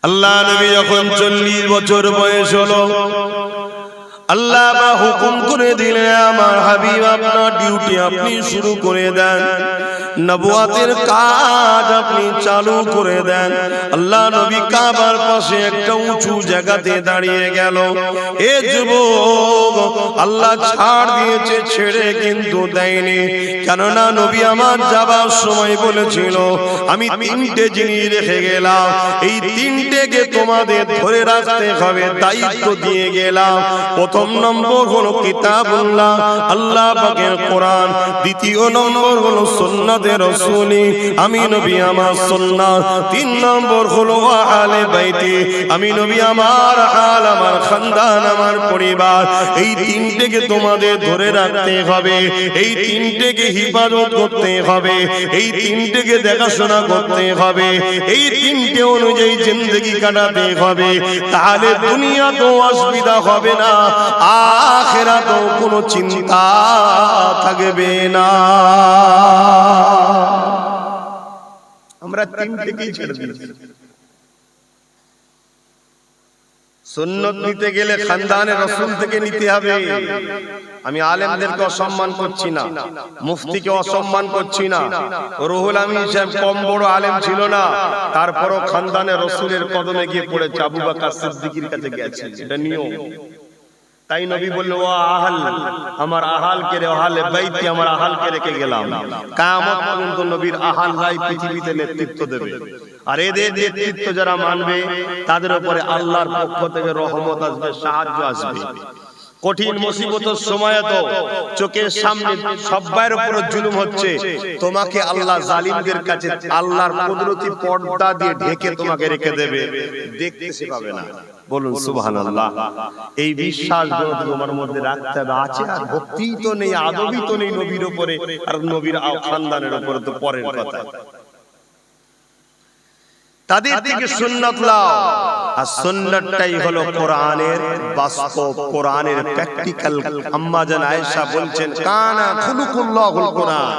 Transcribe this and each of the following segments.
আল্লাহ নবী যখন 40 বছর বয়স হলো, আল্লাহ বা হুকুম করে দিলেন, আমার হাবিব আপনার ডিউটি আপনি শুরু করে দেন, নবুয়াতের কাজ আপনি চালু করে দেন। আল্লাহ নবী কাবার পাশে একটা উঁচু জায়গাতে দাঁড়িয়ে গেল। এ যুবক, আল্লাহ ছাড় দিয়েছে, ছেড়ে কিন্তু দেয়নি। কেননা নবী আমার যাবার সময় বলেছিল, আমি 3টে জিনিস রেখে গেলাম, এই 3টেকে তোমাদের ধরে রাখতে হবে, দায়িত্ব দিয়ে গেলাম। প্রথম নম্বর হলো কিতাবুল্লাহ, আল্লাহ পাকের কোরআন। দ্বিতীয় নম্বর হলো সুন্নাতে রাসূলি, আমি নবী আমার সুন্নাত। 3 নম্বর হলো আহলে বাইতি, আমি নবী আমার আল, আমার খানদান, আমার পরিবার। এই 3টেকে তোমাদের ধরে রাখতে হবে, এই 3টেকে হিফাজত করতে হবে, এই 3টেকে দেখাশোনা করতে হবে, এই 3টে অনুযায়ী জিন্দেগি কাটাতে হবে। তাহলে দুনিয়া তো অসুবিধা হবে না, আখিরাতেও কোনো চিন্তা থাকবে না। আমরা 3টেকেই ছেড়ে দিয়েছি। সুন্নত নিতে গেলে খানদানে রাসূল থেকে নিতে হবে। আমি আলেমদেরকে অসম্মান করছি না, মুফতিকে অসম্মান করছি না। রুহুল আমিন সাহেব কম বড় আলেম ছিল না, তারপরও খানদানে রাসূলের কদমে গিয়ে পড়েছে, আবু বকর সিদ্দিকের কাছে গেছে, এটা নিয়ম। তাই নবী বলল, ও আহল, আমার আহালকে রে, আহলে বাইতি আমার আহালকে রেখে গেলাম। কিয়ামত পর্যন্ত নবীর আহালরাই পৃথিবীতে নেতৃত্ব দেবে। আর এদের নেতৃত্ব যারা মানবে, তাদের উপরে আল্লাহর পক্ষ থেকে রহমত আসবে, সাহায্য আসবে। কঠিন মুসিবতের সময় তো চোখের সামনে সবার উপর জুলুম হচ্ছে, তোমাকে আল্লাহ জালিমদের কাছে আল্লাহর কুদরতি পর্দা দিয়ে ঢেকে তোমাকে রেখে দেবে, দেখতে সে পাবে না। বলুন সুবহানাল্লাহ। এই বিশ্বাস তোমার মধ্যে রাখতে হবে। আছে আর ভক্তি তো নেই, আদবই তো নেই নবীর উপরে, আর নবীর খানদানের উপরে তো পরের কথা। তাদের থেকে সুন্নাত লাও, আর সুন্নাতটাই হলো কোরআনের বাস্তব, কোরআনের প্র্যাকটিক্যাল। আম্মা জান আয়েশা বলছেন, কানা খুলুকুল্লাহুল কোরআন,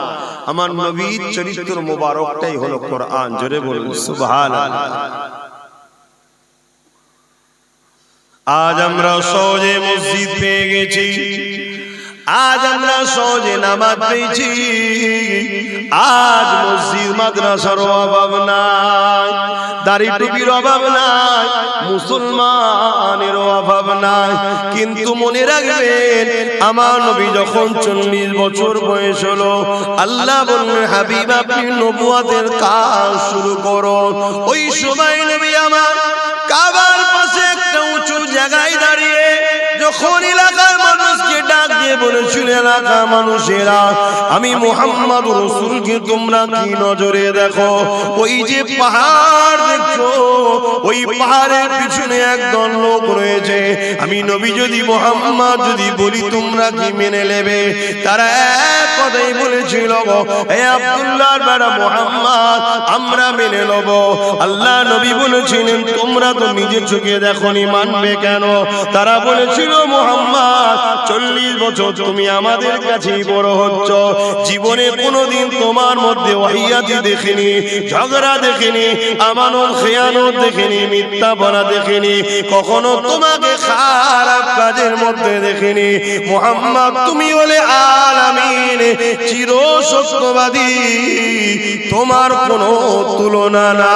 আমার নবীর চরিত্র মোবারকটাই হলো কোরআন। জোরে বলুন সুবহানাল্লাহ। আজ আমরা সহজে মসজিদ পেয়ে গেছি, আজ আমরা সহজে নামাজ পেয়েছি, আজ মসজিদ মাদ্রাসার অভাব নাই, দাড়ি টুপির অভাব নাই, মুসলমানের অভাব নাই। কিন্তু মনে রাখবেন, আমার নবী যখন 40 বছর বয়স হলো, আল্লাহ বললেন, হাবিব আপনি নবুয়াতের কাজ শুরু করুন। ওই সময় নবী আমার কাবার পাশে একটা উঁচু জায়গায় দাঁড়িয়ে যখন এলাকার মানুষকে ডাক দিয়ে বলেছিল, এলাকার মানুষেরা, আমি মুহাম্মদ রাসূলকে তোমরা কি নজরে দেখো? ওই যে পাহাড় দেখছো, ওই পাহাড়ের পিছনে একদল লোক রয়েছে, আমি নবী যদি মুহাম্মদ যদি বলি তোমরা কি মেনে নেবে? তারা এক কথাই বলেছিল, হে আব্দুল্লাহর বেটা মুহাম্মদ, আমরা মেনে নেব। আল্লাহ নবী বলেছিলেন, তোমরা তো নিজের চোখে দেখোনি, মানবে কেন? তারা বলেছিল, মুহাম্মদ 40 বছর তুমি আমাদের কাছেই বড় হচ্ছ, জীবনে কোনোদিন তোমার মধ্যে ওয়াহিয়াতি দেখিনি, ঝগড়া দেখিনি, আমানত খেয়ানত দেখিনি, মিথ্যা বলা দেখিনি, কখনো তোমাকে খারাপ কাজের মধ্যে দেখিনি। মুহাম্মদ তুমি হলে আলামিন, চির সত্যবাদী, তোমার কোনো তুলনা না।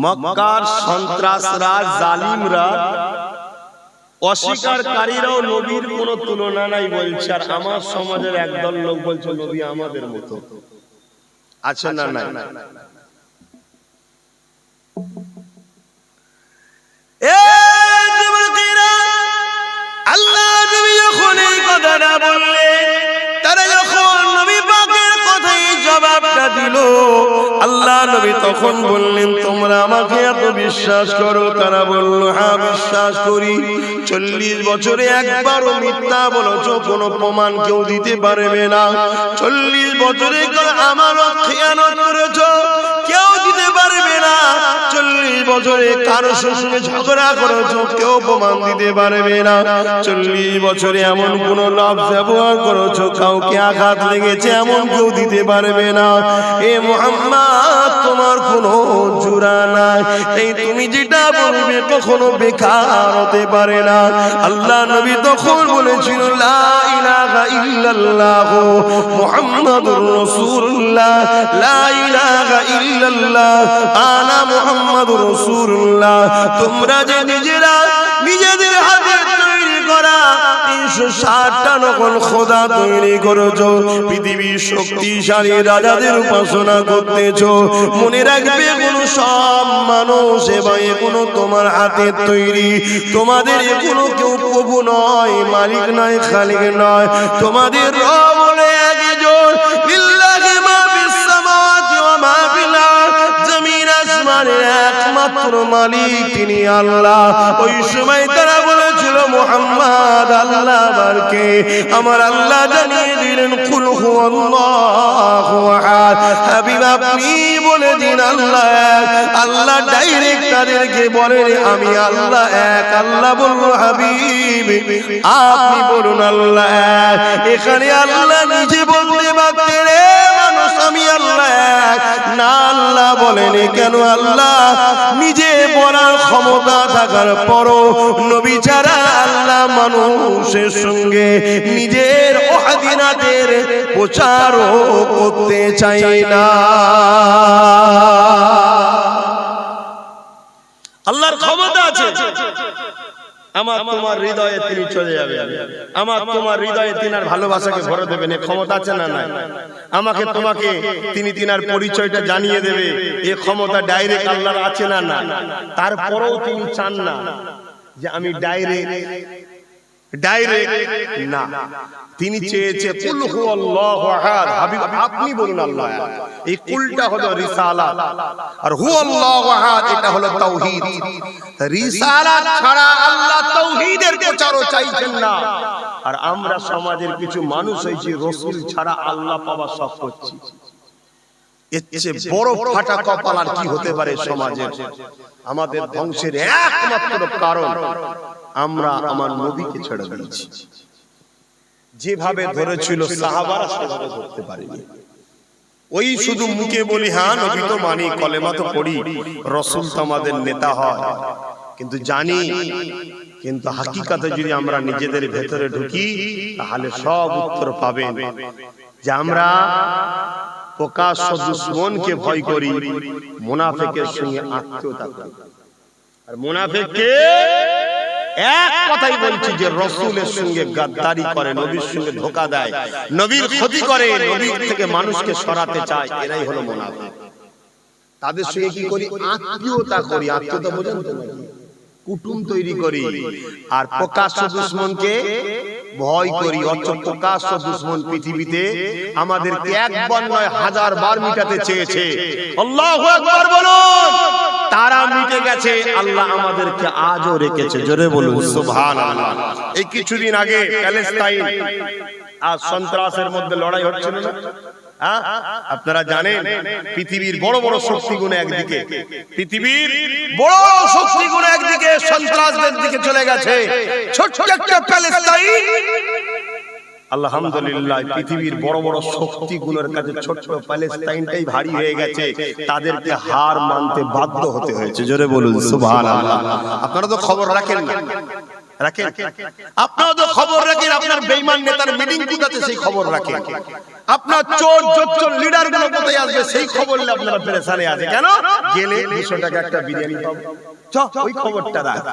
মক্কার সন্ত্রাসরা, জালিমরা, অস্বীকারীরাও নবীর কোনো তুলনা নাই বলছে। আর আমার সমাজের একদল লোক বলছে, নবী আমাদের মতো। আছে না নাই? আল্লাহ নবী যখন এই কথাটা বললেন, তারা যখন নবী পাকের কথাই জবাবটা দিল, আল্লাহ নবী তখন বললেন, তোমরা আমাকে এত বিশ্বাস করো? তারা বলল, হ্যাঁ বিশ্বাস করি। 40 বছরে একবারও মিথ্যা বলেছো, কোনো প্রমাণ কেউ দিতে পারবে না। 40 বছরে আমানত খেয়ানত করেছো, কেউ দিতে পারবে না। 40 বছরে কারো সঙ্গে ঝগড়া করেছো, কেউ প্রমাণ দিতে পারবে না। 40 বছরে এমন কোন লাভ ব্যবহার করেছো, কাউকে আঘাত লেগেছে এমন কেউ দিতে পারবে না। এ মুহাম্মদ, তোমার কোনো জোড়া নাই। এই তুমি যেটা বলবে কখনো বেকার হতে পারে না। আল্লাহ নবী তখন বলেছিল, লা ইলাহা ইল্লাল্লাহ মুহাম্মাদুর রাসূলুল্লাহ, লা ইলাহা ইল্লাল্লাহ আনা মুহাম্মাদুর রাসূলুল্লাহ। তোমরা যে নিজেরা নিজেদের হাতে তৈরি করা 360টা নকল খোদা তৈরি করেছো, পৃথিবীর শক্তিশালী রাজাদের উপাসনা করতেছো, মনে রাখবে কোন সব মানুষ এবং এগুলো তোমার হাতের তৈরি। তোমাদের এগুলো কেউ প্রভু নয়, মালিক নয়, খালিক নয়। তোমাদের রব হলো একজন, লিল্লাহি মা ফিস সামাওয়াতি ওয়া মা ফিল আরদ। জমিন আসমানের একমাত্র মালিক তিনি আল্লাহ। ওই সময় তারা বলেছিল, মুহাম্মদ আল্লাহ বারকে। আমার আল্লাহ জানিয়ে দিলেন, কুল হুয়াল্লাহু আহাদ। হাবিব আপনি বলে দিন আল্লাহ এক। আল্লাহ ডাইরেক্ট তাদেরকে বলেন, আমি আল্লাহ এক। আল্লাহ বলল, হাবিব আপনি বলুন আল্লাহ এক। এখানে আল্লাহ নিজে বলতে পারতেন, মানুষ আমি আল্লাহ এক না। আল্লাহ বলেন কেন? আল্লাহ নিজে বলার ক্ষমতা থাকার পরও নবী ছাড়া আল্লাহ মানুষের সঙ্গে নিজের ওয়াহদানিয়তের প্রচারও করতে চাই না। আল্লাহর ক্ষমতা আছে, আমার তোমার হৃদয়ে তিনি চলে যাবে, আমার তোমার হৃদয়ে তিনার ভালোবাসাকে ভরে দেবেন। এই ক্ষমতা আছে না নাই? আমাকে তোমাকে তিনি তিনার পরিচয়টা জানিয়ে দেবে, এই ক্ষমতা ডাইরেক্ট আল্লাহর আছে না না? তারপরেও তিনি চান না যে আমি ডাইরেক্ট না, তিনি চেয়েছে কুল হুয়াল্লাহু আহাদ। হাবিব আপনি বলুন আল্লাহ এক। এই কুলটা হলো রিসালাত, আর হুয়াল্লাহু আহাদ এটা হলো তাওহীদ। রিসালাত ছাড়া আল্লাহ তাওহীদের প্রচারও চাইছেন না। আর আমরা সমাজের কিছু মানুষ হয়েছি রাসূল ছাড়া আল্লাহ পাওয়া সব করছি। এর চেয়ে বড় ফাটা কপাল আর কি হতে পারে সমাজের? আমাদের ধ্বংসের একমাত্র কারণ আমরা আমার নবীকে ছেড়ে দিয়েছি। যেভাবে ধরেছিল সাহাবারা সেভাবে ধরতে পারিনি। ওই শুধু মুখে বলি হ্যাঁ নবী তো মানি, কলেমা তো পড়ি, রাসূল তো আমাদের নেতা হয়, কিন্তু জানি, কিন্তু হাকিকাতে যদি আমরা নিজেদের ভেতরে ঢুকি তাহলে সব উত্তর পাবেন যে আমরা প্রকাশ্য দুশমনকে ভয় করি, মুনাফিকের সঙ্গে আত্মীয়তা করি। আর মুনাফিককে এক কথাই বলছি যে রাসূলের সঙ্গে গাদ্দারি করে, নবীর সঙ্গে ধোঁকা দেয়, নবীর ক্ষতি করে, নবীর থেকে মানুষকে সরাতে চায়, এরাই হলো মুনাফিক। তাদের সঙ্গে কি করি? আত্মীয়তা করি। আত্মীয়তা বোঝেন তো নাকি? কুটুম তৈরি করি। আর প্রকাশ্য দুশমনকে ভয় করি। অথচ প্রকাশ্য দুশমন পৃথিবীতে আমাদেরকে একবার নয় 1000 বার মিটাতে চেয়েছে। আল্লাহু আকবার বলুন। তারা মিটে গেছে, আল্লাহ আমাদেরকে আজও রেখেছে। জোরে বলুন সুবহানাল্লাহ। এই কিছুদিন আগে প্যালেস্তাইন আর সন্ত্রাসের মধ্যে লড়াই হচ্ছিল না? আপনারা জানেন পৃথিবীর বড় বড় শক্তিগুলো একদিকে, পৃথিবীর বড় শক্তিগুলো একদিকে সন্ত্রাসদের দিকে চলে গেছে, ছোট্ট একটা প্যালেস্তাইন আলহামদুলিল্লাহ পৃথিবীর বড় বড় শক্তিগুলোর কাছে ছোট্ট প্যালেস্তাইনটাই ভারী হয়ে গেছে, তাদেরকে হার মানতে বাধ্য হতে হয়েছে। জোরে বলুন সুবহানাল্লাহ। আপনারা তো খবর রাখেন না? রাখেন? আপনারা তো খবর রাখেন, আপনার বেঈমান নেতার মিটিং কোথাতে সেই খবর রাখেন, আপনার চোর জোচ্চর লিডার গুলো কোথায় আসবে সেই খবর নিয়ে আপনারা পেরেশানে আছে। কেন? গেলে 200 টাকা একটা বিরিয়ানি পাবো, ওই খবরটা রাখ।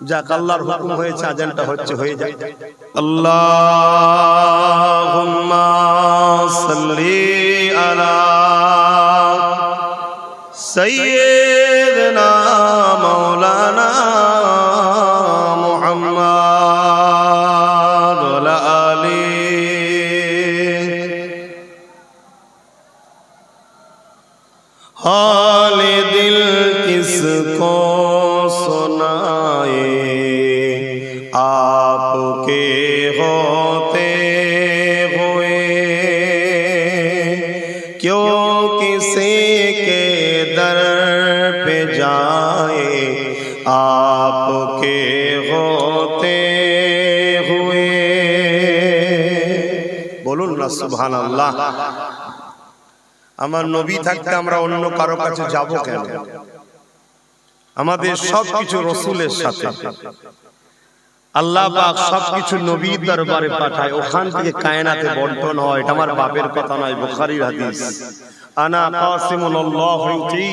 যাক, আল্লাহর হুকুম হয়েছে, আজানটা হচ্ছে, হয়ে যায়। আল্লাহুম্মা সাল্লি আলা সাইয়্যিদিনা মাওলানা মুহাম্মদ ওয়া আলা আলিহি হালে দিল কিসকো सुनाए आपके होते हुए, क्यों किसी के दर आए आपके होते हुए। बोलুন না সুবহানাল্লাহ। আমার নবী থাকতে আমরা অন্য কারো কাছে যাব কেন? আমাদের সবকিছু রাসূলের সাথে। আল্লাহ পাক সবকিছু নবীর দরবারে পাঠায়, ওখান থেকে কায়নাতে বন্টন হয়। এটা আমার বাপের কথা নয়, বুখারীর হাদিস। আনা কাসিমুল্লাহ ইউতি,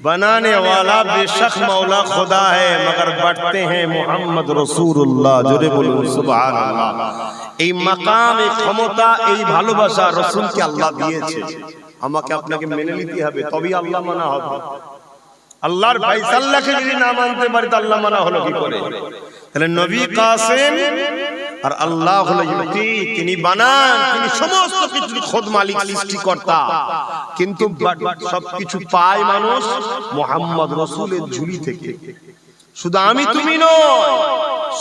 बनाने वाला बेशक मौला खुदा है मगर बढ़ते हैं मोहम्मद रसूलुल्लाह। जोरे बोलুন সুবহানাল্লাহ। এই মাকাম, এই ক্ষমতা, এই ভালোবাসা রাসূলকে আল্লাহ দিয়েছে। আমাকে আপনাকে মেনে নিতে হবে, তবেই আল্লাহ মানা হবে। আল্লাহর ফায়সালাকে যদি না মানতে পারি তো আল্লাহ মানা হলো কি করে? তাহলে নবী কাসিম আর আল্লাহ হলো ইউতি, তিনি বানান, তিনি সমস্ত কিছুর খোদ মালিক, সৃষ্টিকর্তা। কিন্তু সবকিছু পায় মানুষ মুহাম্মদ রাসূলের ঝুলি থেকে। শুধু আমি তুমি নয়,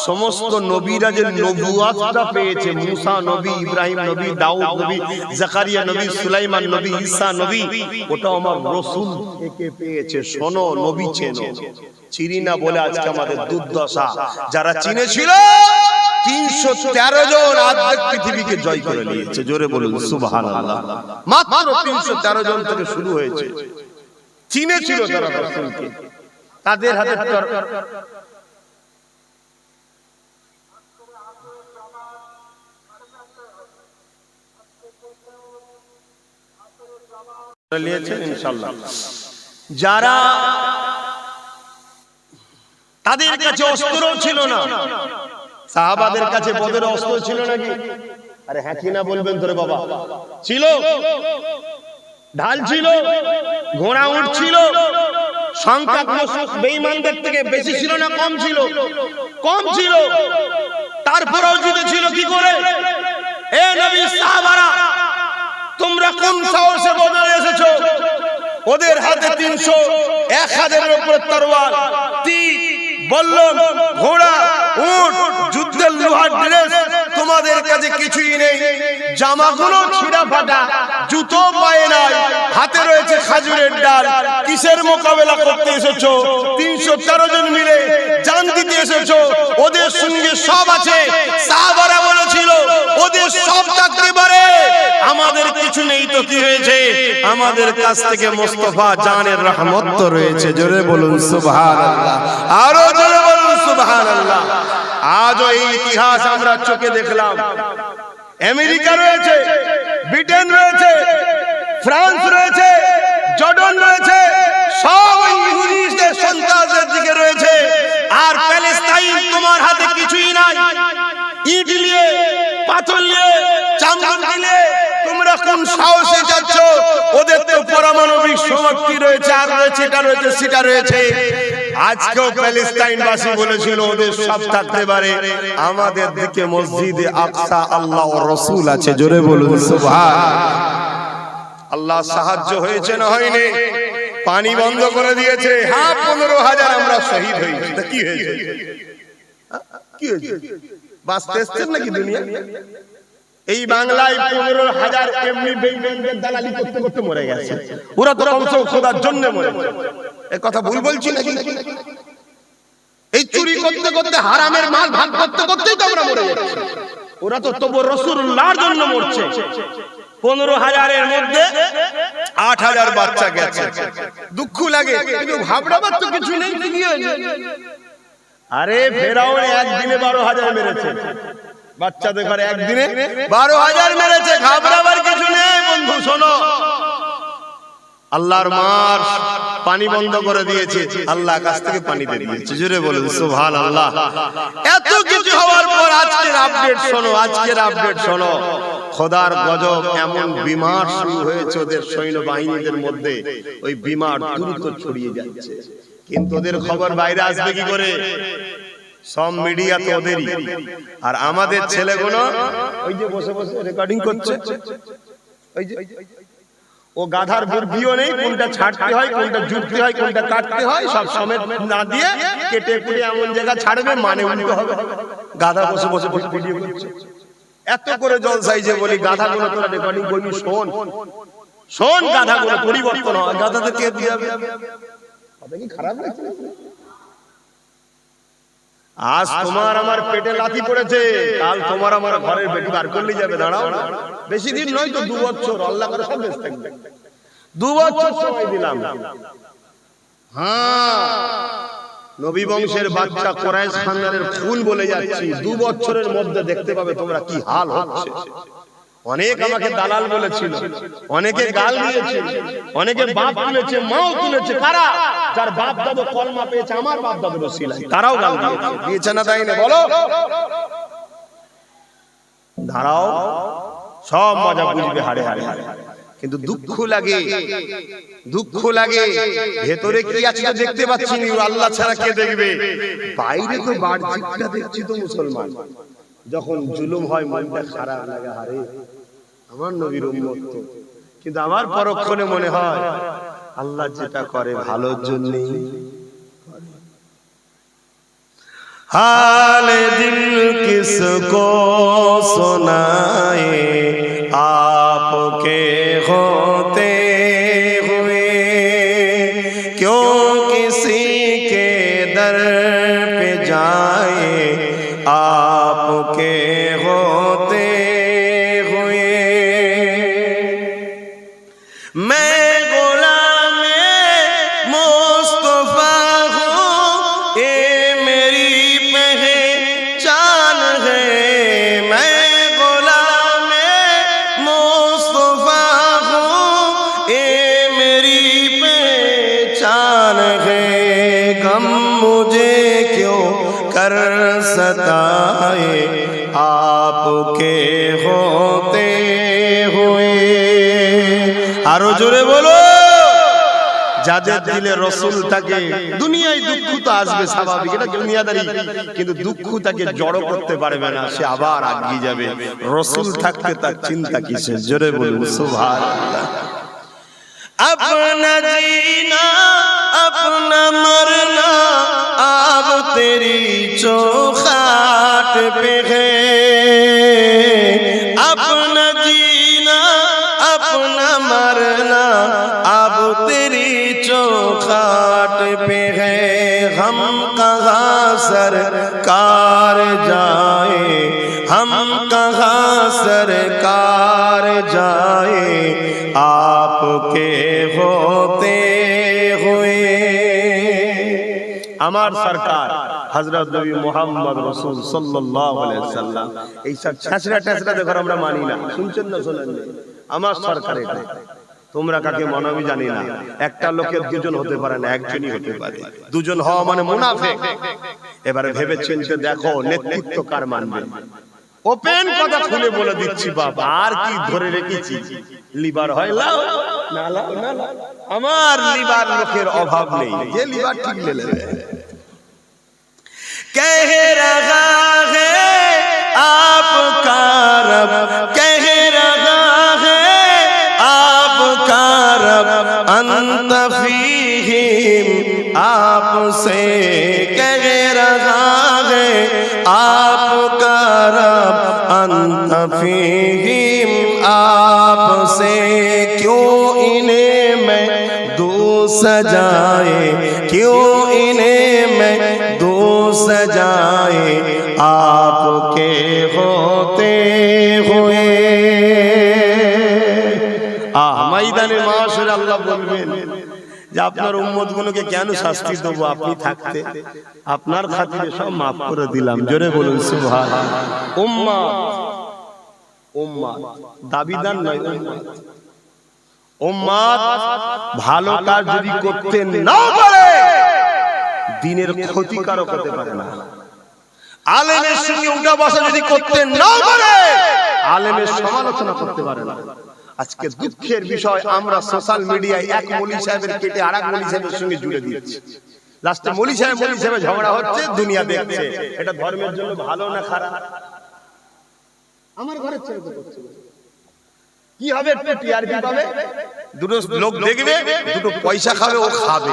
সমস্ত নবীরা যে নবুয়তটা পেয়েছে, মুসা নবী, ইব্রাহিম নবী, দাউদ নবী, জাকারিয়া নবী, সুলাইমান নবী, ঈসা নবী, ওটা আমার রাসূল থেকে পেয়েছে। শোনো, নবী চেনো, চিনি না বলে আজকে আমাদের দুর্দশা। যারা চিনেছিল 313 জন আজ পৃথিবীকে জয় করে নিয়েছে। জোরে বলুন সুবহানাল্লাহ। মাত্র 313 জন থেকে শুরু হয়েছে। চিনেছিল তারা রাসূলকে, তাদের হাতে নিয়েছেন ইনশাআল্লাহ। যারা তাদের কাছে অস্ত্র ছিল না, সাহাবাদের কাছে বদরের অস্ত্র ছিল নাকি? আরে হ্যাঁ কি না বলবেন তোরে বাবা? ছিল, ঢাল ছিল, ঘোড়া উট ছিল। সংখ্যা বেঈমানদের থেকে বেশি ছিল না কম ছিল? কম ছিল। তারপরেও জিতেছিল কি করে? এ নবী সাহাবারা, তোমরা কোন সাহসে বদরে এসেছো? ওদের হাতে 300, 1000-এর উপর তরোয়ার, তীর, বল্লম, ঘোড়া, উট, যুদ্ধের লোহার ড্রেস। তোমাদের কাছে কিছুই নেই, জামাগুলো ছিঁড়া ফাটা, জুতো পায়ে নাই, হাতে রয়েছে খাজুরের ডাল। কিসের মোকাবেলা করতে এসেছো? 313 জন মিলে জান দিতে এসেছো। ওদের সঙ্গে সব আছে। সাহাবারা বলেছিল ওদের সব থাকতে পারে, আমাদের কিছু নেই তো কি হয়েছে? আমাদের কাছ থেকে মুস্তাফা জানের রহমত তো রয়েছে। জোরে বলুন সুবহানাল্লাহ, আরো জোরে বলুন সুবহানাল্লাহ। আজও এই ইতিহাস আমরা চোখে দেখলাম। আমেরিকা রয়েছে, ব্রিটেন রয়েছে, ফ্রান্স রয়েছে, জর্ডান রয়েছে, সব ইহুদিদের সন্ত্রাসের দিকে রয়েছে। আর প্যালেস্টাইন তোমার হাতে কিছুই নাই। ইট নিয়ে, পাথর নিয়ে, চামড়া নিয়ে তোমরা কোন সাহসে যাচ্ছ? ওদের তো পারমাণবিক শক্তি রয়েছে, আর রয়েছে, এটা রয়েছে, সেটা রয়েছে। আজকেও প্যালেস্টাইনবাসী বলেছিল ওদের সব থাকতে পারে, আমাদের দিকে মসজিদে আকসা আল্লাহ ও রাসূল আছে। জোরে বলুন সুবহানাল্লাহ। আল্লাহ সাহায্য হয়েছে না হয়নি? পানি বন্ধ করে দিয়েছে। হ্যাঁ, 15,000 আমরা শহীদ হয়েছি। তা কি হয়েছে? কি হয়েছে? বাঁচতে এসছেন নাকি দুনিয়া? এই বাংলায় 15,000 এমনি বেঈমানদের দালালি করতে করতে মরে গেছে। ওরা তো কমসে কম খোদার জন্য মরেছে। এই কথা ভুল বলছি নাকি? এই চুরি করতে করতে, হারামের মাল ভাগ করতে করতেই তো আমরা মরে যাচ্ছি। ওরা তো তবু রাসূলুল্লাহর জন্য মরছে। 15,000-এর মধ্যে 8,000 বাচ্চা গেছে। দুঃখ লাগে, কিন্তু ভাববার তো কিছু নেই। কি হয়েছে? আরে ফেরাউন একদিনে 12,000 মেরেছে। বাচ্চাদের ঘরে একদিনে 12,000 মেরেছে। ঘাবড়াবার কিছু নেই বন্ধু। শোনো, আল্লাহর মার পানি বন্ধ করে দিয়েছে, আল্লাহ কাছ থেকে পানি দিয়ে দিয়েছে। জোরে বলুন সুবহানাল্লাহ। এত কিছু হওয়ার পর আজকের আপডেট শোনো, আজকের আপডেট শোনো। খোদার গজব, এমন বিমার শুরু হয়েছে ওদের সৈন্যবাহিনীদের মধ্যে। ওই বিমার দ্রুত ছড়িয়ে যাচ্ছে, কিন্তু ওদের খবর বাইরে আসবে কি করে? সব মিডিয়া তো ওদেরই। আর আমাদের ছেলেগুলো ওই যে বসে বসে রেকর্ডিং করছে। ওই যে ও গাধার বুদ্ধিও নেই, কোনটা ছাড়তে হয়, কোনটা জুড়তে হয়, কোনটা কাটতে হয়, সব সমেত না দিয়ে কেটে কুটে এমন জায়গা ছাড়বে মানে উল্টো হবে। গাধা বসে বসে ভিডিও করছে। এত করে জলসাই যে বলি, গাধাগুলো তোরা রেকর্ডিং করবি, শোন শোন, গাধাগুলো পরিবর্তন হয়। গাধাদের কে দিয়ে কথা কি খারাপ লাগছে? আজ তোমার আমার পেটে লাথি পড়েছে, কাল তোমার আমার ঘরের বেটি বার করলেই যাবে। দাঁড়াও, বেশি দিন নয় তো 2 বছর, আল্লাহ করে সব বেশ থাকবে। 2 বছর সময় দিলাম। হ্যাঁ, নবী বংশের বাচ্চা কুরাইশ খানদানের ফুল বলে যাচ্ছি, 2 বছরের মধ্যে দেখতে পাবে তোমরা কি হাল হচ্ছে। অনেক আমাকে দালাল বলেছিল, অনেকে গাল দিয়েছিল, অনেকে বাপ তুলেছে, মাও তুলেছে। কারা? যার বাপ দাদু কলমা পেয়েছে আমার বাপ দাদুর ওসিলায়, তারাও গাল দিয়েছে না, তাই না? বলো, দাঁড়াও, সব মজা বুঝবে হাড়ে হাড়ে। কিন্তু দুঃখ লাগে, দুঃখ লাগে। ভেতরে কি আছে দেখতে পাচ্ছি না, আল্লাহ ছাড়া কে দেখবে? বাইরে তো বাহ্যিকটা দেখছি তো মুসলমান। যখন জুলুম হয় মনটা খারাপ লাগে, হারে আমার নবীর উম্মত তো। কিন্তু আমার পরক্ষণে মনে হয় আল্লাহ যেটা করে ভালোর জন্যই। हाल दिल किसको सुनाए आपके होते हुए, क्यों किसी के दर पे जाए आपके होते हुए। मैं कर सताए आपके होते हुए। आरो जोरे बोलो, যাদের দিলে রাসূল থাকে, দুনিয়ায় দুঃখ তো আসবে স্বাভাবিক, এটা দুনিয়াদারি, কিন্তু দুঃখ তাকে জড়ো করতে পারবে না, সে আবার আগিয়ে যাবে। রাসূল থাকতে তার চিন্তা কিসের? জোরে বলুন সুবহানাল্লাহ। अपना जीना अपना मरना अब तेरी चौखट पे है, अपना जीना अपना मरना अब तेरी चौखट पे है। हम कहाँ सरकार जाए, हम कहाँ सरकार जाए आपके होते हुए। আমার সরকার হযরত নবী মুহাম্মদ রাসূল সাল্লাল্লাহু আলাইহি সাল্লাম। এই সব ছাছরা টাছরা দেখো আমরা মানি না, শুনছেন না শোনেন না? আমার সরকার এটা। তোমরা কাকে মানাবি জানি না। একটা লোকের দুজন হতে পারে না, একজনই হতে পারে। দুজন হওয়া মানে মুনাফিক। এবারে ভেবে চিন্তে দেখো নেতৃত্ব কার মানবে। ওপেন কথা খুলে বলে দিচ্ছি বাবা, আর কি ধরে রেখেছি? লিভার হয় লাও না লাও না লাও, আমার লিভার লোকের অভাব নেই, যে লিভার ঠিক লেবে। कह रहा है आपका रब, कह रहा है आपका रब, अंत फीहिम आपसे कह रहा है आपका रब, अंत फीहिम आपसे। क्यों इन्हें मैं दो सजाए, क्यों इन्हें मैं दो सजाए आपके होते हुए। ময়দানে মাশার আল্লাহ বলবেন যে আপনার উম্মতগুলোকে কেন শাস্তি দেব? আপনি থাকতে আপনার খাতিরে সব maaf করে দিলাম। জোরে বলুন সুবহানাল্লাহ। উম্মত, উম্মত দাবিদার নয়, উম্মত। উম্মত ভালো কাজ যদি করতে না পারে দিনের ক্ষতিকারক হতে পারে না। আলেমের সঙ্গে উঠা বসা যদি করতে না পারে আলেমের সমালোচনা করতে পারে না। আজকে দুঃখের বিষয়, আমরা সোশ্যাল মিডিয়ায় এক মৌলী সাহেবের কেটে আরেক মৌলী সাহেবের সঙ্গে জুড়ে দিচ্ছি। লাস্টে মৌলী সাহেব ঝগড়া হচ্ছে, দুনিয়া দেখছে। এটা ধর্মের জন্য ভালো না খারাপ? আমার ঘরের ছেলে তো করছে, কি হবে? একটু টিআরপি পাবে, দুটো লোক দেখবে, দুটো পয়সা খাবে, ও খাবে,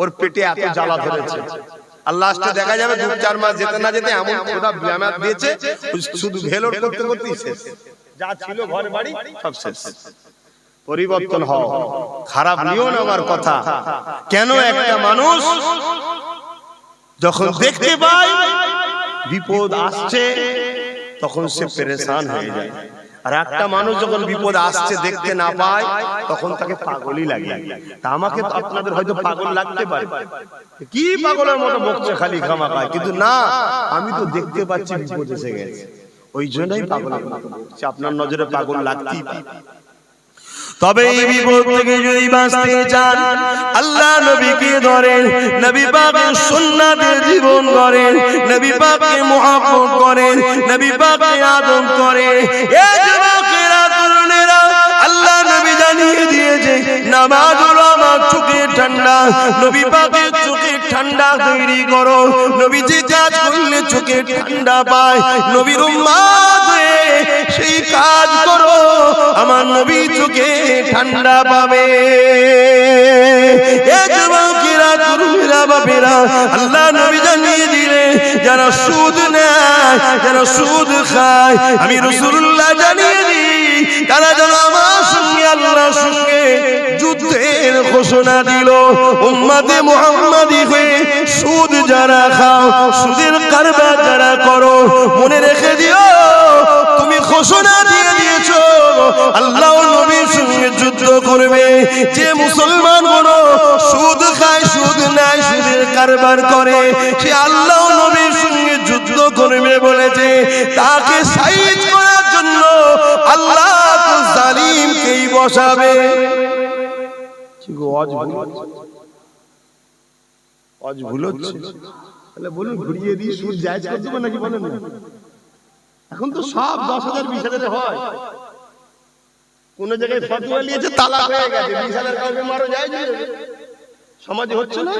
ওর পেটে এত জ্বালা ধরেছে। আর লাস্টে দেখা যাবে 2-4 মাস যেতে না যেতে এমন খোদা ব্যায়াম দিয়েছে, শুধু ভেলোর করতে করতেই শেষ। যা ছিল ঘর বাড়ি সব শেষ। পরিবর্তন হও, খারাপ নিও না আমার কথা। কেন একটা মানুষ যখন দেখতে পায় বিপদ আসছে তখন সে পেরেশান হয়ে যায়, আর একটা মানুষ যখন বিপদ আসছে দেখতে না পায় তখন তাকে পাগলই লাগে। তা আমাকে তো আপনাদের হয়তো পাগল লাগতে পারে, কি পাগলের মতো বকছে খালি খামাখায়, কিন্তু না, আমি তো দেখতে পাচ্ছি বিপদ এসে গেছে, ওই জন্যই পাগলের মতো বকছে। আপনার নজরে পাগল লাগতেই পারে। তবে এই বিপদ থেকে যদি বাঁচতে চান, আল্লাহ নবীকে ধরেন, নবী পাকের সুন্নাতে জীবন করেন, নবী পাককে মুহাব্বত করেন, নবী পাককে আদর করেন। এই যুবকেরা, তরুণেরা, আল্লাহ নবী জানিয়ে দিয়েছে নামাজ হলো আমার চোখের ঠান্ডা। নবী পাকের চোখের ঠান্ডা তৈরি করো। নবী যে কাজ করলে চোখের ঠান্ডা পায়, নবীর উম্মত হয়ে সেই কাজ করো, আমার নবী চোখে ঠান্ডা পাবে। এ যুবকেরা, তরুণেরা, বাপেরা, আল্লাহ নবী জানিয়ে দিলেন যারা সুদ নেয়, যারা সুদ খায়, আমি রাসূলুল্লাহ জানিয়ে দিই তারা যেন আমার সঙ্গে আল্লাহর সঙ্গে যুদ্ধের ঘোষণা দিল। উম্মতে মুহাম্মাদি হয়ে সুদ যারা খাও, সুদের কারবার যারা করো, মনে রেখে দিও তুমি ঘোষণা দিয়ে দিয়েছো আল্লাহ নবীর সঙ্গে যুদ্ধ করবে। যে মুসলমান গুলো সুদ খায়, সুদ নেয়, সুদের কারবার করে, সে আল্লাহ নবীর সঙ্গে যুদ্ধ করবে বলেছে। তাকে সাইজ করার জন্য আল্লাহ তো জালিমকেই বসাবে। ভুল হচ্ছে, তাহলে বলুন ঘুরিয়ে দিয়ে সুদ জায়েজ করে দেবো নাকি বলেন না? এখন তো সব 10,000 20,000 হয়। কোন জায়গায় ফতোয়া নিয়েছে তালাক হয়ে গেছে, 20,000 কাউকে মারো যায় না, সমাজে হচ্ছে না।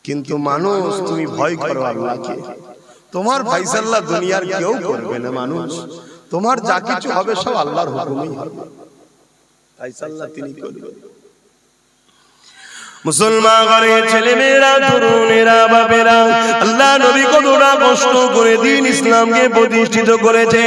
কিন্তু মানুষ, তুমি ভয় করো আল্লাহকে, তোমার ফায়সালা দুনিয়ার কেউ করবে না। মানুষ, তোমার যা কিছু হবে সব আল্লাহর হুকুমেই হবে, ফায়সালা তিনি করবেন। মুসলমান ঘরের ছেলে মেয়েরা, তরুণেরা, বাপেরা, আল্লাহ নবী কতটা কষ্ট করে দিন ইসলামকে প্রতিষ্ঠিত করেছে।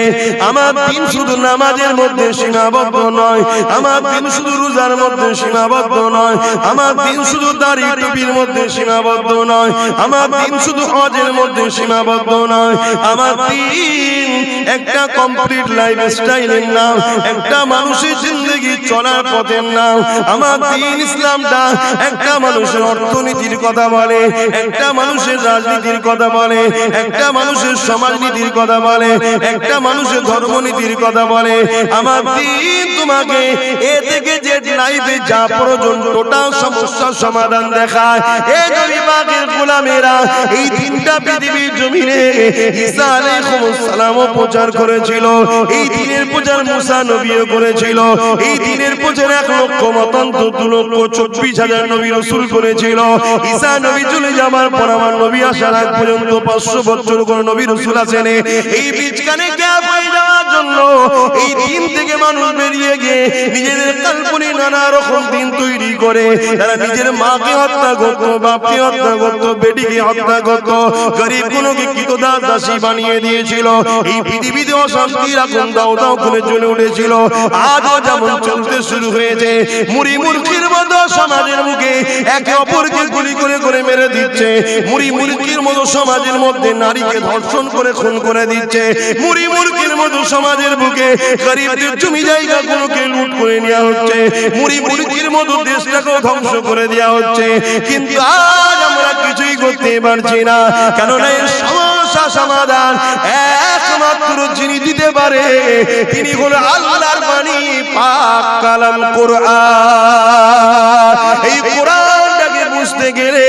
আমার দিন শুধু নামাজের মধ্যে সীমাবদ্ধ নয়, আমার দিন শুধু রোজার মধ্যে সীমাবদ্ধ নয়, আমার দিন শুধু দাড়ি টুপির মধ্যে সীমাবদ্ধ নয়, আমার দিন শুধু হজের মধ্যে সীমাবদ্ধ নয়। আমার দিন একটা কমপ্লিট লাইফস্টাইলের নাম, একটা মানুষের জিন্দেগি চলার পথের নাম। আমার দিন ইসলামটা একটা মানুষের অর্থনীতির কথা বলে, একটা মানুষের রাজনীতির কথা বলে, একটা মানুষের সমাজনীতির কথা বলে, একটা মানুষের ধর্মনীতির কথা বলে। আমার দিন তোমাকে এ থেকে যে লাইফে যা প্রয়োজন টোটাল সমস্যার সমাধান দেখায়। এই নবী পাকের গোলামেরা এই তিনটা পৃথিবীর জমিনে ঈসা আলাইহিস সালামও প্রচার করেছিল, এই দিনের প্রচার মুসা নবীও করেছিল, এই দিনের প্রচার 1 লক্ষ মতান্তর 2,24,000 নবী রাসূল করেছিল। ঈসা নবী চলে যাবার পর আমার নবী আসার আগ পর্যন্ত 500 বছর করে নবী রাসূল আছেন। এই বীজখানে গ্যাপ হয়ে যাওয়ার জন্য এই দিন থেকে মানুষ বেরিয়ে গিয়ে নিজেদের কাল্পনিক নানা রকম দিন তৈরি করে তারা নিজের মাকে হত্যা করত, বাপকে হত্যা করত, বেটিকে হত্যা করত, গরিব গুলোকে কিতদাস দাসী বানিয়ে দিয়েছিল। এই পৃথিবীতে অশান্তির আগুন দাও দাও করে জ্বলে উঠেছিল। আজও যেমন চলতে শুরু হয়েছে, মুড়ি মুরগির মতো সমাজের মুখে একে অপরকে গুলি করে করে মেরে দিচ্ছে। মুড়ি মুরগির মতো সমাজের মধ্যে নারীকে ধর্ষণ করে খুন করে দিচ্ছে। মুড়ি মুরগির মতো সমাজের বুকে গরিবদের জমি জায়গাগুলোকে লুট করে নেওয়া হচ্ছে। মুড়ি মুরগির মতো দেশটাকেও ধ্বংস করে দেওয়া হচ্ছে। কিন্তু আজ আমরা কিছুই করতে পারছি না, কেননা এই সমস্যা সমাধান একমাত্র যিনি দিতে পারে তিনি হলো আল্লাহর বাণী পাক কালাম কোরআন। এই কোরআনটাকে বুঝতে গেলে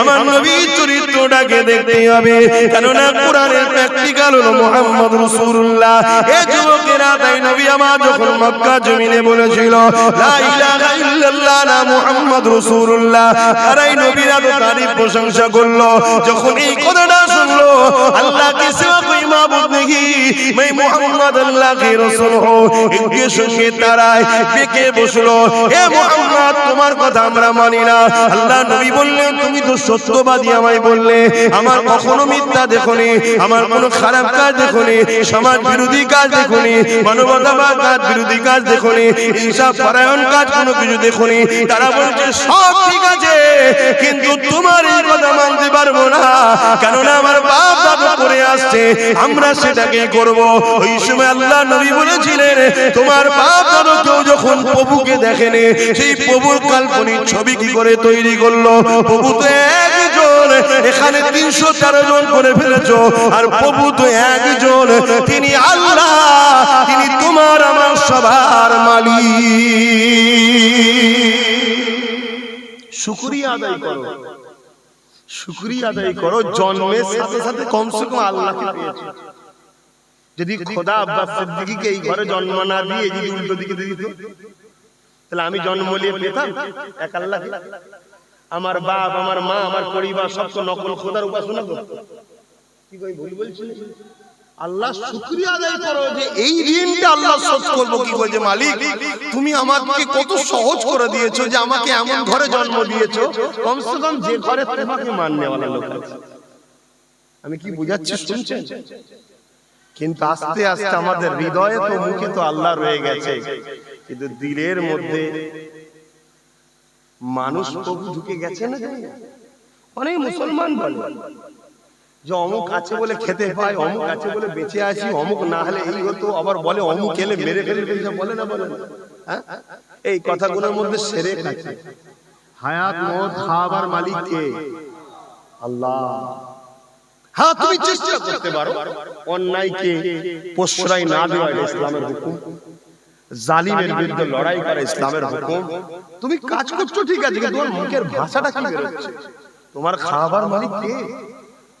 আমার নবীর চরিত্রটাকে দেখতে হবে, কেননা কোরআনের প্র্যাকটিক্যাল হলো মুহাম্মদ রাসূলুল্লাহ। এই যুবকেরা, তাই নবী আমার যখন মক্কা জমিনে বলেছিল লা ইলাহা ইল্লাল্লাহ না মুহাম্মদ রাসূলুল্লাহ, তারাই নবীর এত তারিফ প্রশংসা করলো। যখন এই কথাটা শুনলো, আল্লাহ কে সিওয়া কোই মাবুদ নেহি, मैं मोहम्मद अल्लाह के रसूल हूं, इनके সঙ্গে তারাই বেঁকে বসলো। হে মুহাম্মদ, তোমার কথা আমরা মানি না। আল্লাহ নবী বললেন তুমি তো সত্যবাদী আমায় বললে, দেখোনি, আমার কখনো মিথ্যা দেখোনি, আমার কোনো খারাপ কাজ দেখোনি, সমাজ বিরোধী কাজ দেখোনি, মানবতাবাদ কাজ বিরোধী কাজ দেখোনি, ইনসাফ পরায়ণ কাজ কোনো কিছু দেখোনি। তারা বলছে সব ঠিক আছে, কিন্তু তোমার এই কথা মানতে পারবো না, কেননা আমার বাপ দাদু করে আসছে, আমরা সেটাকে করব। ওই সময় আল্লাহ নবী বলেছিলেন, তোমার বাপ দাদু কেউ যখন প্রভুকে দেখেনি, সেই প্রভুর কাল্পনিক ছবি কি করে তৈরি করলো? প্রভু তো একজন, এখানে 313 জন করে ফেলেছো, আর প্রভু তো একজন, তিনি আল্লাহ, তিনি তোমার আমার সবার মালিক। শুকরিয়া আদায় করো, শুকরিয়া আদায় করো, জন্মের সাথে সাথে কমসে কম আল্লাহকে পেয়েছো। যদি খোদা আব্বাস সিদ্দিকীকে এই ঘরে জন্ম না দিয়ে যদি উল্টো দিকে দিত, তাহলে আমি জন্ম নিয়ে পেতাম এক আল্লাহ? আমার বাপ, আমার মা, আমার পরিবার সব তো নকল খোদার উপাসনা করত। কি কই ভুল বলছি? আল্লাহ শুকরিয়া আদায় করো যে এই ঋণটা আল্লাহ শোধ করব কি করে, যে মালিক তুমি আমাকে কত সহজ করে দিয়েছো, যে আমাকে এমন ঘরে জন্ম দিয়েছো, কমসে কম যে ঘরে তোমাকে মাননেওয়ালা লোক আছে। আমি কি বুঝাচ্ছি শুনছেন? কিন্তু আস্তে আস্তে আমাদের হৃদয়ে তো, মুখে তো আল্লাহ রয়ে গেছে, কিন্তু দিলের মধ্যে মানুষ প্রভু ঢুকে গেছে না। অনেক মুসলমান বলে যে অমুক আছে বলে খেতে পাই, অমুক আছে বলে বেঁচে আছি, অমুক না হলে এই হতো, আবার বলে অমুক খেলে মেরে ফেলবে, বলে না বলে না? এই কথাগুলোর মধ্যে শিরক আছে। হায়াত মওত খাবার মালিক কে? আল্লাহ। হ্যাঁ, তুমি চেষ্টা করতে পারো অন্যায়কে প্রশ্রয় না দেওয়া, ইসলামের হুকুম। জালিমের বিরুদ্ধে লড়াই করা ইসলামের হুকুম। তুমি কাজ করছো ঠিক আছে, কিন্তু তোমার মুখের ভাষাটা কি বের হচ্ছে? তোমার খাবার মালিক কে?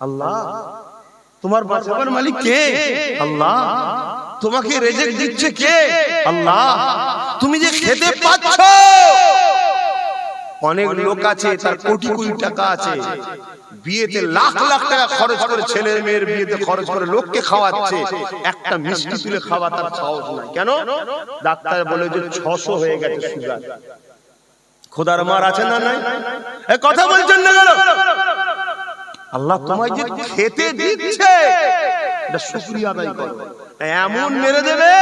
আল্লাহ। তোমার বাঁচাবার মালিক কে? আল্লাহ। তোমাকে রিজিক দিচ্ছে কে? আল্লাহ। তুমি যে খেতে পাচ্ছ, অনেক লোক আছে তার কোটি কোটি টাকা আছে, বিয়েতে লাখ লাখ টাকা খরচ করে, ছেলের মেয়ের বিয়েতে খরচ করে লোককে খাওয়াচ্ছে, একটা মিষ্টি তুলে খাওয়া তার সাহস নাই। কেন? ডাক্তার বলে যে 600 হয়ে গেছে সুগার। খোদার মার আছে না নাই? এই কথা বলছেন না কেন? আল্লাহ তোমায় যে খেতে দিচ্ছে, এটা শুকরিয়া আদায় করো। এমন মেরে দেবে,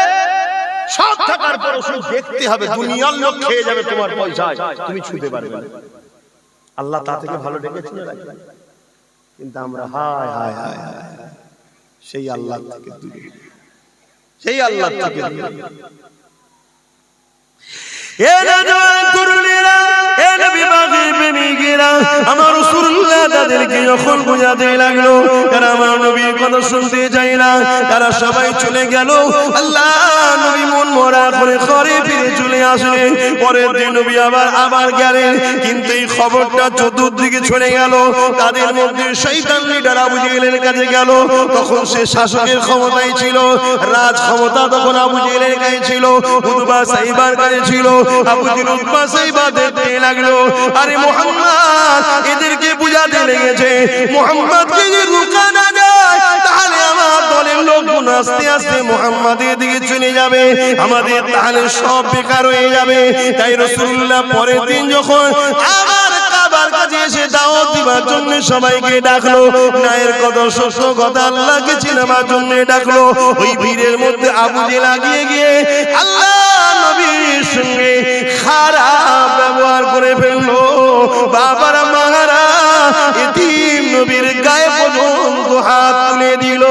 সব থাকার পর শুধু দেখতে হবে, দুনিয়ার লোক খেয়ে যাবে তোমার পয়সায়, তুমি ছুঁতে পারবে না। আল্লাহ তা থেকে ভালো ডেকেছিল, কিন্তু আমরা হায় হায় হায় সেই আল্লাহ থেকে দূরে, সেই আল্লাহ থেকে দূরে। এ নওজওয়ান তরুণীরা, এ নবী পাকের প্রেমিকেরা, আমার রাসূলুল্লাহ তাদেরকে যখন বুঝাতে লাগলো তারা আমার নবীর কথা শুনতে চায় না, তারা সবাই চলে গেল। আল্লাহ নবী মন মরা করে ঘরে ফিরে চলে আসলেন। পরের দিন নবী আবার গেলেন, কিন্তু এই খবরটা চতুর্দিকে ছড়ে গেল। তাদের মধ্যে শয়তান লিডার আবু জেহেলের কাছে গেল। তখন সে শাসকের ক্ষমতায় ছিল, রাজ ক্ষমতা তখন আবু জেহেলের কাছে ছিল, উতবা সাইবার কাছে ছিল। আবু জেহেল উতবা সাইবা দেখতে লাগলো, আরে মুহাম্মদ এদেরকে বুঝাতে লেগেছে, মুহাম্মদকে যদি রুকা না যায় তাহলে আমার দলের লোকগুলো আস্তে আস্তে মুহাম্মাদের দিকে চলে যাবে, আমাদের তাহলে সব বেকার হয়ে যাবে। তাই রাসূলুল্লাহ পরের দিন যখন আবার কাবার কাছে এসে দাওয়াত দিবার জন্য সবাইকে ডাকলো, নায়ের কথা সত্য কথা আল্লাহকে চিনাবার জন্য ডাকলো। ওই ভিড়ের মধ্যে আবু জেহেল আগিয়ে গিয়ে আল্লাহ নবীর সঙ্গে খারাপ ব্যবহার করে ফেললো। বাবারা মারা এতিম নবীর গায়ে পর্যন্ত হাত তুলে দিল।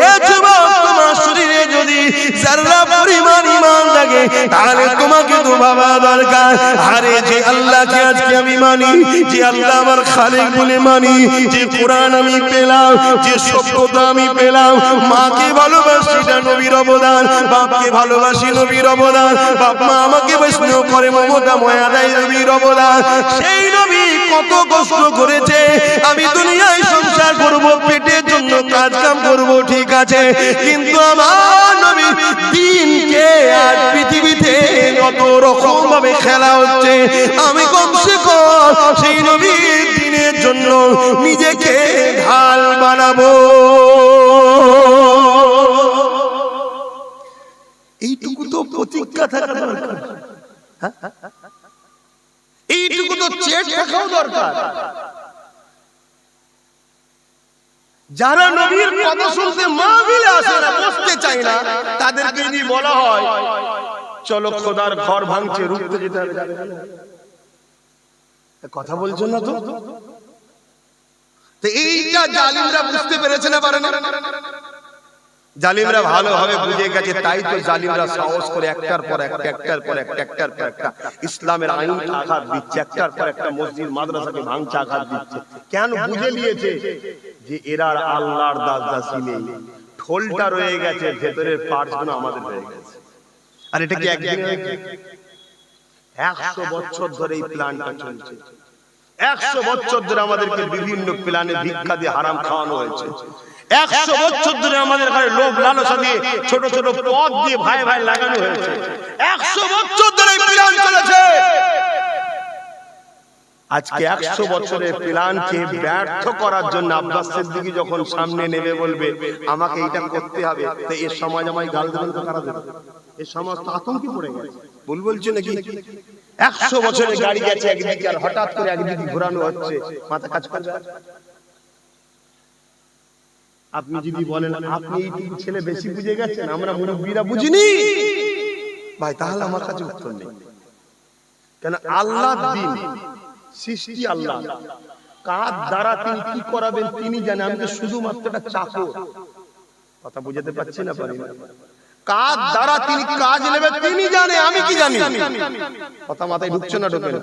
এ যুবক, তোমার শরীরে যদি যারা পরিমাণ ঈমান থাকে তাহলে তোমাকে তো ভাবা দরকার, আরে যে আল্লাহকে আজকে আমি মানি, যে আল্লাহ আমার খালিক বলে মানি, যে কোরআন আমি পেলাম, যে সত্যতা আমি পেলাম, মাকে ভালোবাসি এটা নবীর অবদান, বাপকে ভালোবাসি নবীর অবদান, বাপ মা আমাকে বৈষ্ণব করে মমতা ময়া দেয় নবীর অবদান। সেই নবী কত কষ্ট করেছে, আমি দুনিয়ায় সংসার করব, পেটের জন্য কাজ কাম করব, ঠিক আছে, কিন্তু আমার নবী দিনকে আর পৃথিবীতে কত রকম ভাবে খেলা হচ্ছে, আমি কমসে কম সেই নবীর দিনের জন্য নিজেকে ঢাল বানাবো। এইটুকু তো প্রতিজ্ঞা থাকা দরকার, এইটুকু তো চেট থাকাও দরকার। যারা নবীর কথা শুনতে মাহফিলে আসে না, বসতে চায় না, তাদেরকে যদি বলা হয় চলো খোদার ঘর ভাঙছে, রুখতে যেতে হবে, কথা বলছো না তো? এইটা জালিমরা বুঝতে পেরেছে না পারে না? জালিমরা ভালোভাবে বুঝে গেছে, তাই তো জালিমরা সাহস করে একটার পর একটা ইসলামের আইন আঘাত দিচ্ছে, একটার পর একটা মসজিদ মাদ্রাসাকে ভাঙচা আঘাত দিচ্ছে। কেন? বুঝে নিয়েছে যে এরা আল্লাহর দাসদাসী নেই, ঠোলটা রয়ে গেছে, ভেতরের পার্টস গুলো আমাদের হয়ে গেছে। আর এটা কি একদিন? 100 বছর ধরে এই প্ল্যানটা চলছে। 100 বছর ধরে আমাদেরকে বিভিন্ন প্ল্যানে ভিক্ষা দিয়ে হারাম খাওয়ানো হয়েছে। 100 বছর ধরে আমাদের ঘরে লোভ লালসা দিয়ে ছোট ছোট পদ দিয়ে ভাই ভাই লাগানো হয়েছে। 100 বছর ধরে এই প্ল্যান চলেছে। আজকে 100 বছরের প্ল্যানকে ব্যর্থ করার জন্য আব্বাস সিদ্দিকী যখন সামনে নেমে বলবে আমাকে এটা করতে হবে, তো এই সমাজ আমায় গাল দেবেন তো কারা দেবে? এই সমাজ তো আতঙ্কে পড়ে গেছে। ভুল বলছে নাকি? 100 বছরের গাড়ি গেছে একদিকে, আর হঠাৎ করে একদিকে ঘোরানো হচ্ছে, মাথা কাজ করবে? আপনি যদি বলেন আপনি এইটুকু ছেলে বেশি বুঝে গেছেন, আমরা মুরব্বীরা বুঝিনি, ভাই তাহলে আমার কাছে উত্তর নেই। কেন? আল্লাহর দ্বীন, সৃষ্টি আল্লাহ, কার দ্বারা তিনি কি করাবেন তিনি জানেন। আমি তো শুধুমাত্র একটা চাকর। কথা বুঝাতে পারছি না? পারি না? কার দ্বারা তিনি কাজ নেবেন তিনি জানে, আমি কি জানি? কথা মাথায় ঢুকছে না? ঢোকে না?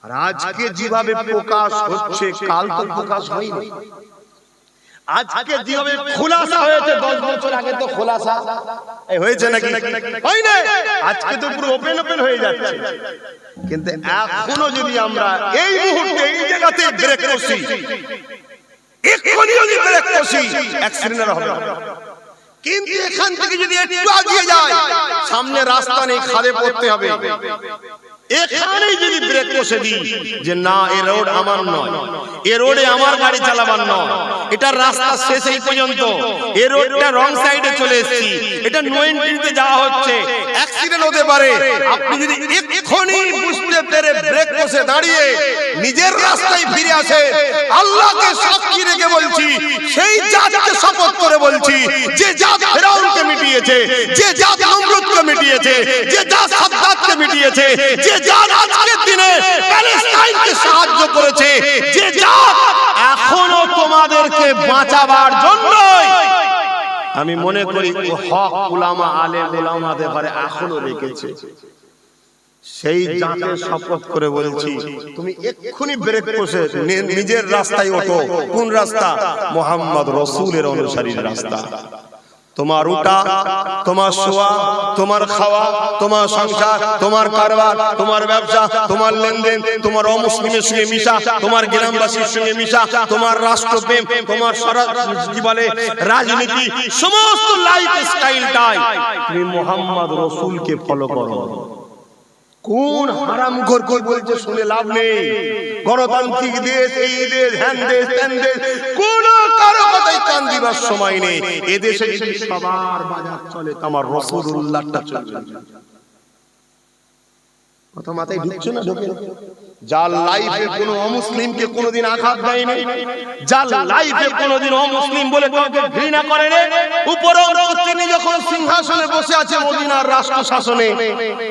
আর আজকে যেভাবে প্রকাশ হচ্ছে, কাল তো প্রকাশ হয়নি। আজকে যেভাবে খোলাসা হয়েছে, 10 বছর আগে তো খোলাসা হয়েছে নাকি? হয় না? আজকে তো পুরো ওপেন ওপেন হয়ে যাচ্ছে। কিন্তু এখনো যদি আমরা এই মুহূর্তে এই জায়গাতে ব্রেক করছি, এক্ষুনি যদি ব্রেক করছি, অ্যাক্সিডেন্ট হবে। কিন্তু এখান থেকে যদি একটু এগিয়ে যায়, সামনে রাস্তা নেই, খাদে পড়তে হবে। এখানেই যদি ব্রেক কষে দিই যে না, এই রোড আমার নয়, এই রোডে আমার গাড়ি চালাবার নয়, এটা রাস্তা শেষ এই পর্যন্ত, এই রোডটা রং সাইডে চলে এসেছি, এটা নো এন্ট্রিতে যাওয়া হচ্ছে, অ্যাক্সিডেন্ট হতে পারে। আপনি যদি এক্ষুনি বুঝতে পেরে ব্রেক কষে দাঁড়িয়ে নিজের রাস্তায় ফিরে আসে, আল্লাহকে সাক্ষী রেখে বলছি, সেই জাতকে শপথ করে বলছি, যে জাত ফেরাউনকে মিটিয়েছে, যে জাত নমরুদকে মিটিয়েছে, যে জাত সাদ্দাতকে মিটিয়েছে, যে জাত আজকের দিনে প্যালেস্টাইনকে সাহায্য করেছে, যে জাত এখনো তোমাদেরকে বাঁচাবার জন্য, আমি মনে করি হক উলামা, আলেম উলামাদের ঘরে এখনো রেখেছে, সেই জাতের শপথ করে বলছি, তুমি এক্ষুনি ব্রেক কষে নিজের রাস্তায় ওঠো। কোন রাস্তা? মুহাম্মদ রাসূলের অনুসারীর রাস্তা। তোমার উঠা, তোমার শোয়া, তোমার খাওয়া, তোমার সংসার, তোমার কারবার, তোমার ব্যবসা, তোমার লেনদেন, তোমার অমুসলিমের সঙ্গে মিশা, তোমার গ্রামবাসীর সঙ্গে মিশা, তোমার রাষ্ট্রপ্রেম, তোমার কি বলে রাজনীতি, সমস্ত লাইফ স্টাইলটাই তুমি মুহাম্মদ রাসূলকে ফলো করো। কোন হারামখোর কি বলছে শুনে লাভ নেই। গণতান্ত্রিক দেশ, এই দেশ, হ্যান দেশ, ত্যান দেশ, কোন কারো কথাই কান দিবার সময় নেই। এদেশে যদি সবার বাজার চলে, আমার রাসূলুল্লাহটা চলবে। কথা মাথায় ঢুকছে না? ঢোকে? যার লাইফে কোনো অমুসলিমকে কোনোদিন আঘাত দেয়নি, যার লাইফে কোনোদিন অমুসলিম বলে কাউকে ঘৃণা করেনি, উপরন্তু তিনি যখন সিংহাসনে বসে আছে মদিনার রাষ্ট্র শাসনে,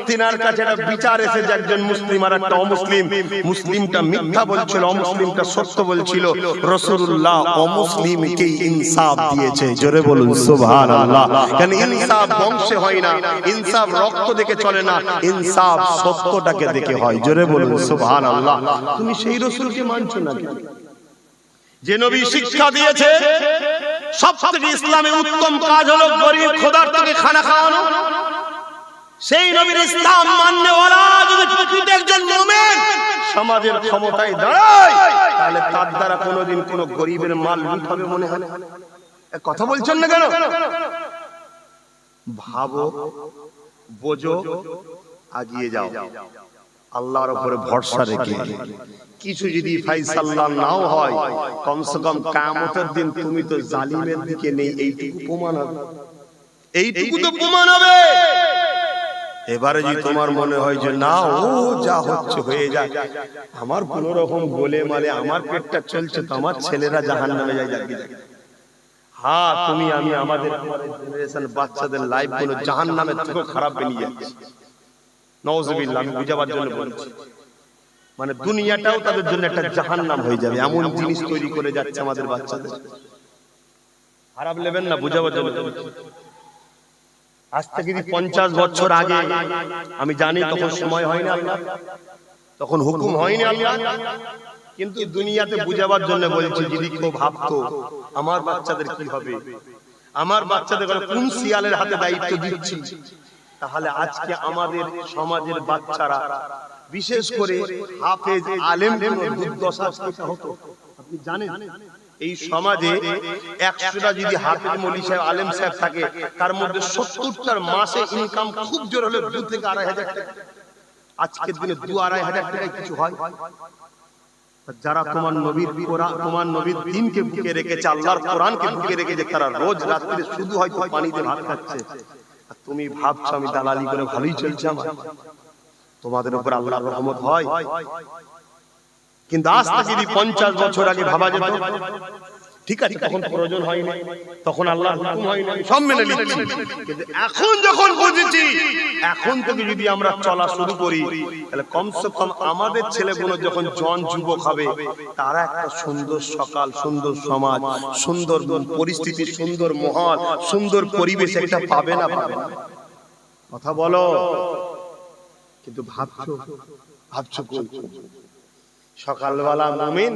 তিনার কাছে একটা বিচার এসেছে, একজন মুসলিম আর একটা অমুসলিম, মুসলিমটা মিথ্যা বলছিল, অমুসলিমটা সত্য বলছিল। রাসূলুল্লাহ অমুসলিমকে ইনসাফ দিয়েছে। জোরে বলুন সুবহানাল্লাহ। কারণ ইনসাফ বংশে হয় না, ইনসাফ রক্ত দেখে চলে না, ইনসাফ সত্যটাকে দেখে হয়। জোরে বলুন সুবহানাল্লাহ। তুমি সেই রাসূলকে মানছো না কেন? যে নবী শিক্ষা দিয়েছে সবথেকে ইসলামে উত্তম কাজ হলো গরীব খোদারকে খানা খাওয়ানো, সেই নবীর ইসলাম মাননেওয়ালা যদি প্রকৃত একজন মুমিন সমাজের ক্ষমতায় দাঁড়ায়, তাহলে তার দ্বারা কোনোদিন কোনো গরীবের মাল লুট হবে মনে হয়? কথা বলছেন না কেন? ভাবো, বোঝো, আগিয়ে যাও আল্লাহর উপরে ভরসা রেখে। কিছু যদি ফায়সালা নাও হয়, কমসে কম কিয়ামতের দিন তুমি তো জালিমের দিকে নেই, এইটুকু প্রমাণ হবে, এইটুকু তো প্রমাণ হবে। এ এবারে যদি তোমার মনে হয় যে না ও যা হচ্ছে হয়ে যায়, আমার কোন রকম গোলে মালে আমার পেটটা চলছে তো আমার ছেলেরা জাহান্নামে যায়, হ্যাঁ তুমি আমি আমাদের জেনারেশন বাচ্চাদের লাইফ গুলো জাহান্নামের থেকে খারাপ বেরিয়ে যাচ্ছে। নাউজুবিল্লাহ, আমি বুঝাবার জন্য বলছি, মানে দুনিয়াটাও তাদের জন্য একটা জাহান্নাম হয়ে যাবে, এমন জিনিস তৈরি করে যাচ্ছে আমাদের বাচ্চাদের। খারাপ নেবেন না, বুঝাবার জন্য বলছি। আজ থেকে 50 বছর আগে, আমি জানি তখন সময় হয়নি আল্লাহ, তখন হুকুম হয়নি আল্লাহ, কিন্তু দুনিয়াতে বুঝাবার জন্য বলছি, যদি কেউ ভাবতো আমার বাচ্চাদের কি হবে, আমার বাচ্চাদের কোন শিয়ালের হাতে দায়িত্ব দিচ্ছি, তাহলে আজকে আমাদের সমাজের বাচ্চারা, বিশেষ করে হাফেজ আলেম দুর্দশা হতো। আপনি জানেন এই সমাজে 100টা যদি হাফেজ মৌলভী সাহেব আলেম সাহেব থাকে, তার মধ্যে 70টার মাসে ইনকাম খুব জোর হলে 2 থেকে 2,500 টাকা। আজকের দিনে 2-2,500 টাকায় কিছু হয়? যারা তোমার নবীর দিনকে বুকে রেখেছে, আল্লাহর কোরআনকে বুকে রেখেছে, তারা রোজ রাত্রে শুধু হয়তো পানিতে ভাত খাচ্ছে, আর তুমি ভাবছো আমি দালালি করে ভালোই চলছে আমার। তোমাদের উপর আল্লাহর রহমত হয়, কিন্তু আজ থেকে যদি 50 বছর আগে ভাবা যেত, ঠিক আছে তখন প্রয়োজন হয়নি, তখন আল্লাহর হুকুম হয়নি, সব মেনে নিচ্ছি, কিন্তু এখন যখন বুঝেছি, এখন থেকে যদি আমরা চলা শুরু করি, তাহলে কমসে কম আমাদের ছেলেগুলো যখন জন যুবক হবে, তারা একটা সুন্দর সকাল, সুন্দর সমাজ, সুন্দর পরিস্থিতি, সুন্দর মহল, সুন্দর পরিবেশ একটা পাবে না? কথা বলো। কিন্তু ভাবছো সকালবেলা মুমিন,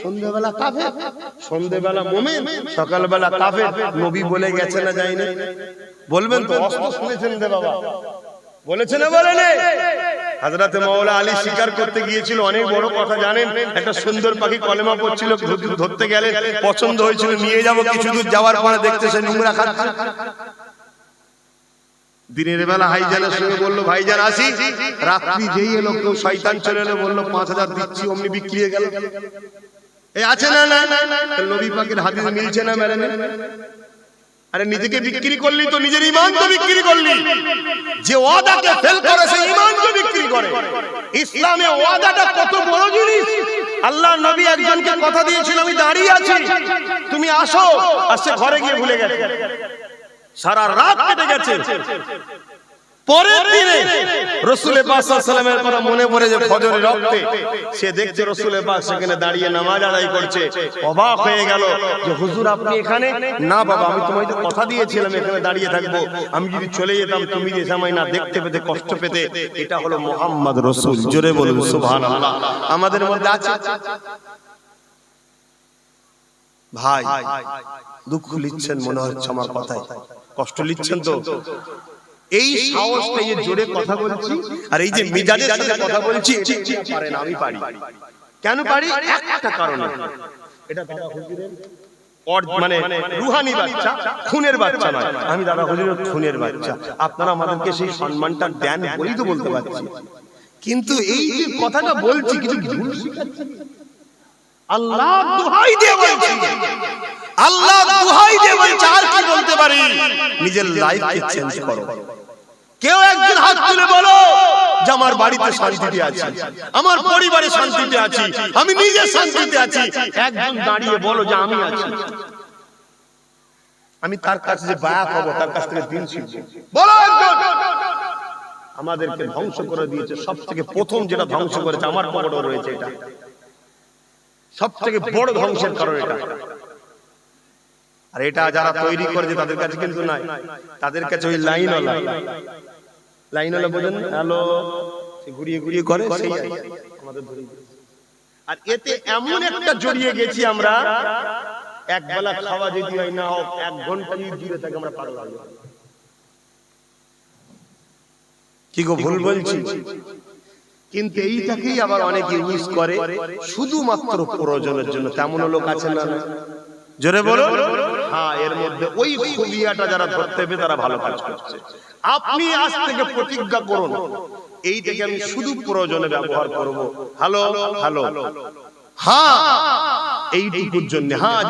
সন্ধ্যাবেলা কাফের, সন্ধ্যাবেলা মুমিন, সকালবেলা কাফের। নবী বলে গেছে না যায়নি? বলবেন তো, অস্ত্র শুনেছেন রে বাবা, বলেছে না বলেনি? হযরত মাওলা আলী শিকার করতে গিয়েছিল, অনেক বড় কথা জানেন, একটা সুন্দর পাখি কলেমা পড়ছিল, ধরতে গেলে পছন্দ হয়েছিল, নিয়ে যাব, কিছু দূর যাওয়ার পরে দেখতে সে নোংরা খাচ্ছে। দিনের বেলা ভাইজানের সঙ্গে বললো ভাইজান আসি, রাত্রি যেই এলো কেউ শয়তান চলে এলো, বললো 5,000 দিচ্ছি, অমনি বিক্রি হয়ে গেল। এই আছে না নবী পাকের হাদিস মিলছে না মেলে না? আরে নিজেকে বিক্রি করলি তো নিজের ঈমান তো বিক্রি করলি। যে ওয়াদাকে ফেল করে সে ঈমানকে বিক্রি করে। ইসলামে ওয়াদাটা কত বড় জিনিস। আল্লাহ নবী একজনকে কথা দিয়েছিল, আমি দাঁড়িয়ে আছি, তুমি আসো, আর সে ঘরে গিয়ে ভুলে গেছে। সারা রাত কেটে গেছে, পরের দিনে রাসূল পাক সাল্লাল্লাহু আলাইহি ওয়াসাল্লামের কথা মনে পড়ে যে ফজরের রক্তে সে দেখছে রাসূল পাক সেখানে দাঁড়িয়ে নামাজ আদায় করছে। অবাক হয়ে গেল যে হুজুর আপনি এখানে? না বাবা, আমি তোমায় তো কথা দিয়েছিলাম এখানে দাঁড়িয়ে থাকবো, আমি যদি চলে যেতাম তুমি যে সময় না দেখতে পেতে, কষ্ট পেতে। এটা হলো মুহাম্মদ রাসূল। জোরে বলুন সুবহানাল্লাহ। আমাদের মধ্যে আছে ভাই, দুঃখ লিখছেন মনে হচ্ছে আমার কথায়, কষ্ট লিখছেন তো। এই সাহসটা, এই জোরে কথা বলছি আর এই যে মিজাজের সাথে কথা বলছি, পারে না, আমি পারি। কেন পারি? একটা কারণে, এটা দাদা হুজুরের মানে রুহানি বাচ্চা, খুনের বাচ্চা নয়, আমি দাদা হুজুরের খুনের বাচ্চা। আপনারা আমাদেরকে সেই সম্মানটা দেন বলেই তো বলতে পারছি, কিন্তু এই যে কথাটা বলছি কিছু ভুল শিখাচ্ছি। আল্লাহ দোহাই দিয়ে বলছি, আল্লাহ দোহাই দিয়ে বলছি, আর কি বলতে পারি? নিজের লাইফকে চেঞ্জ করো। কেউ একজন হাত তুলে বলো যে আমার বাড়িতে শান্তিতে আছি, আমার পরিবারে শান্তিতে আছি, আমি নিজে শান্তিতে আছি। একজন দাঁড়িয়ে বলো যে আমি আছি, আমি তার কাছে যে বায়াত হব, তার কাছ থেকে দিন শিখবো। বলো একজন। আমাদেরকে ধ্বংস করে দিয়েছে। সব থেকে প্রথম যেটা ধ্বংস করেছে, আমার পকেটে রয়েছে, এটা সব থেকে বড় ধ্বংসের কারণ এটা। আর এটা যারা তৈরি করেছে তাদের কাছে কিন্তু নাই, তাদের কাছে ওই লাইনওয়ালা বোঝেন, হ্যালো, ঘুরিয়ে ঘুরিয়ে করে সেই আমাদের ধরে। আর এতে এমন একটা জড়িয়ে গেছি আমরা, এক বেলা খাওয়া যদি হয় না হোক, 1 ঘন্টা যদি দূরে থাকে আমরা পাগল হয়ে যাই। কি গো ভুল বলছি? কিন্তু এইটাকেই আবার অনেকে ইউজ করে শুধুমাত্র প্রয়োজনের জন্য। তেমন লোক আছে না? জোরে বলো। হ্যাঁ, এর মধ্যে ওই খুবিয়াটা যারা ধরতে হবে তারা ভালো কাজ করছে। আপনি আজ থেকে প্রতিজ্ঞা করুন, এই থেকে আমি শুধু প্রয়োজনে ব্যবহার করব। হ্যালো হ্যালো, হ্যাঁ, এইটুকুর জন্য। হ্যাঁ।